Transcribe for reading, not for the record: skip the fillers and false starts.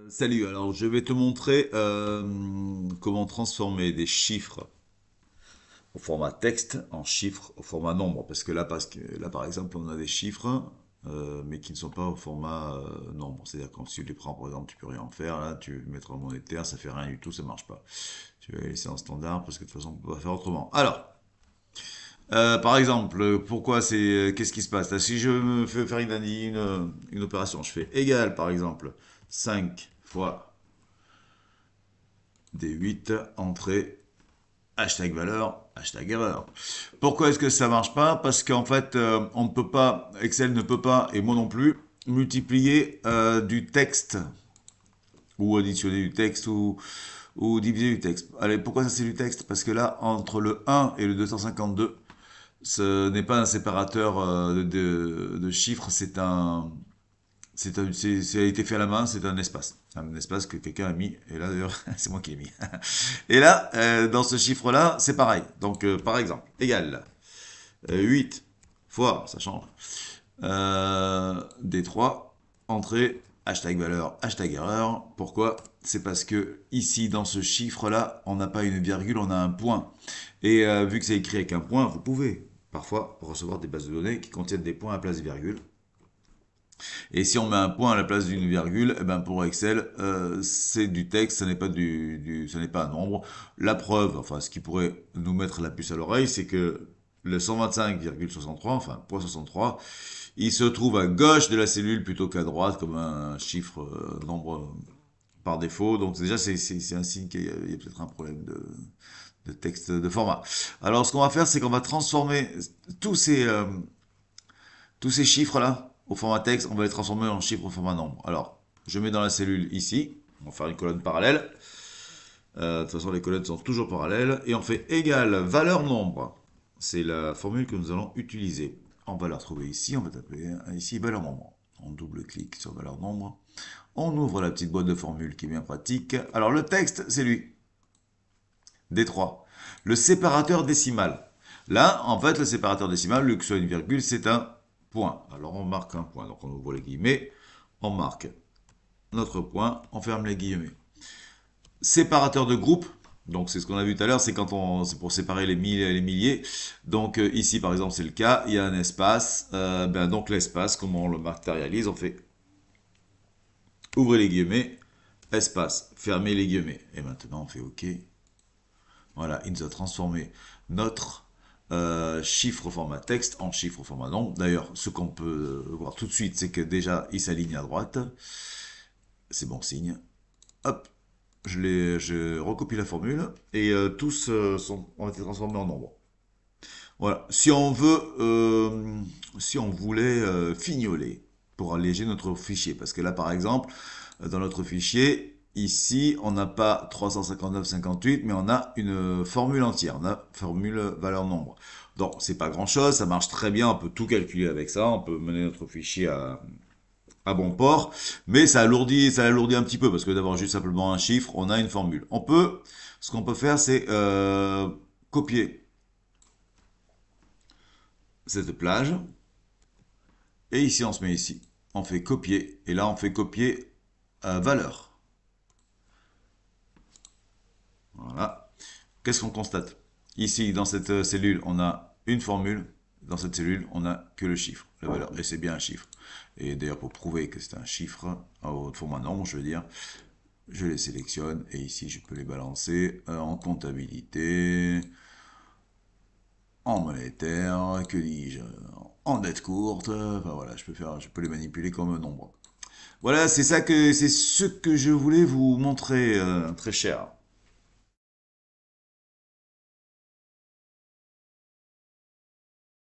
Salut, alors je vais te montrer comment transformer des chiffres au format texte en chiffres au format nombre. Parce que là par exemple, on a des chiffres, mais qui ne sont pas au format nombre. C'est-à-dire que si tu les prends, par exemple, tu peux rien en faire. Là, tu mettras en monétaire, ça fait rien du tout, ça marche pas. Tu vas les laisser en standard parce que de toute façon, on peut pas faire autrement. Alors, par exemple, qu'est-ce qui se passe là? Si je me fais faire une opération, je fais égal, par exemple, 5 fois D8, entrée, hashtag valeur, hashtag erreur. Pourquoi est-ce que ça marche pas? Parce qu'en fait, on ne peut pas, Excel ne peut pas, et moi non plus, multiplier du texte, ou additionner du texte, ou diviser du texte. Allez, pourquoi ça c'est du texte? Parce que là, entre le 1 et le 252, ce n'est pas un séparateur de chiffres, ça a été fait à la main, c'est un espace. Un espace que quelqu'un a mis, et là d'ailleurs, c'est moi qui l'ai mis. Et là, dans ce chiffre-là, c'est pareil. Donc, par exemple, égal 8 fois, ça change, D3, entrée, hashtag valeur, hashtag erreur. Pourquoi? C'est parce que ici, dans ce chiffre-là, on n'a pas une virgule, on a un point. Et vu que c'est écrit avec un point, vous pouvez parfois recevoir des bases de données qui contiennent des points à la place de virgule. Et si on met un point à la place d'une virgule, eh ben pour Excel, c'est du texte, ce n'est pas un nombre. La preuve, enfin ce qui pourrait nous mettre la puce à l'oreille, c'est que le 125,63, enfin point 63, il se trouve à gauche de la cellule plutôt qu'à droite comme un chiffre nombre par défaut. Donc déjà c'est un signe qu'il y a peut-être un problème de texte de format. Alors ce qu'on va faire, c'est qu'on va transformer tous ces euh, tous ces chiffres-là, au format texte, on va les transformer en chiffres au format nombre. Alors, je mets dans la cellule ici, on va faire une colonne parallèle. De toute façon, les colonnes sont toujours parallèles. Et on fait égal valeur nombre. C'est la formule que nous allons utiliser. On va la retrouver ici, on va taper ici valeur nombre. On double-clique sur valeur nombre. On ouvre la petite boîte de formule qui est bien pratique. Alors, le texte, c'est lui. D3. Le séparateur décimal. Là, en fait, le séparateur décimal, le que ce soit une virgule, c'est un point. Alors, on marque un point. Donc, on ouvre les guillemets. On marque notre point. On ferme les guillemets. Séparateur de groupe. Donc, c'est ce qu'on a vu tout à l'heure. C'est pour séparer les milliers. Donc, ici, par exemple, c'est le cas. Il y a un espace. Donc, l'espace, comment on le matérialise? On fait ouvrez les guillemets. Espace. Fermez les guillemets. Et maintenant, on fait OK. Voilà, il nous a transformé notre chiffre au format texte en chiffre au format nombre. D'ailleurs, ce qu'on peut voir tout de suite, c'est que déjà, il s'aligne à droite. C'est bon signe. Hop, je recopie la formule et tous ont été transformés en nombre. Voilà, si on voulait fignoler pour alléger notre fichier, parce que là, par exemple, dans notre fichier, ici, on n'a pas 359,58, mais on a une formule entière, on a formule valeur nombre. Donc, c'est pas grand-chose, ça marche très bien, on peut tout calculer avec ça, on peut mener notre fichier à bon port, mais ça alourdit un petit peu, parce que d'avoir juste simplement un chiffre, on a une formule. Ce qu'on peut faire, c'est copier cette plage, et ici, on se met ici. On fait copier, et là, on fait copier valeur. Voilà. Qu'est-ce qu'on constate? Ici, dans cette cellule, on a une formule. Dans cette cellule, on n'a que le chiffre, la valeur. Et c'est bien un chiffre. Et d'ailleurs, pour prouver que c'est un chiffre, au format nombre, je veux dire, je les sélectionne. Et ici, je peux les balancer en comptabilité, en monétaire, que dis-je, en dette courte. Enfin voilà, je peux les manipuler comme un nombre. Voilà, c'est ce que je voulais vous montrer, très cher.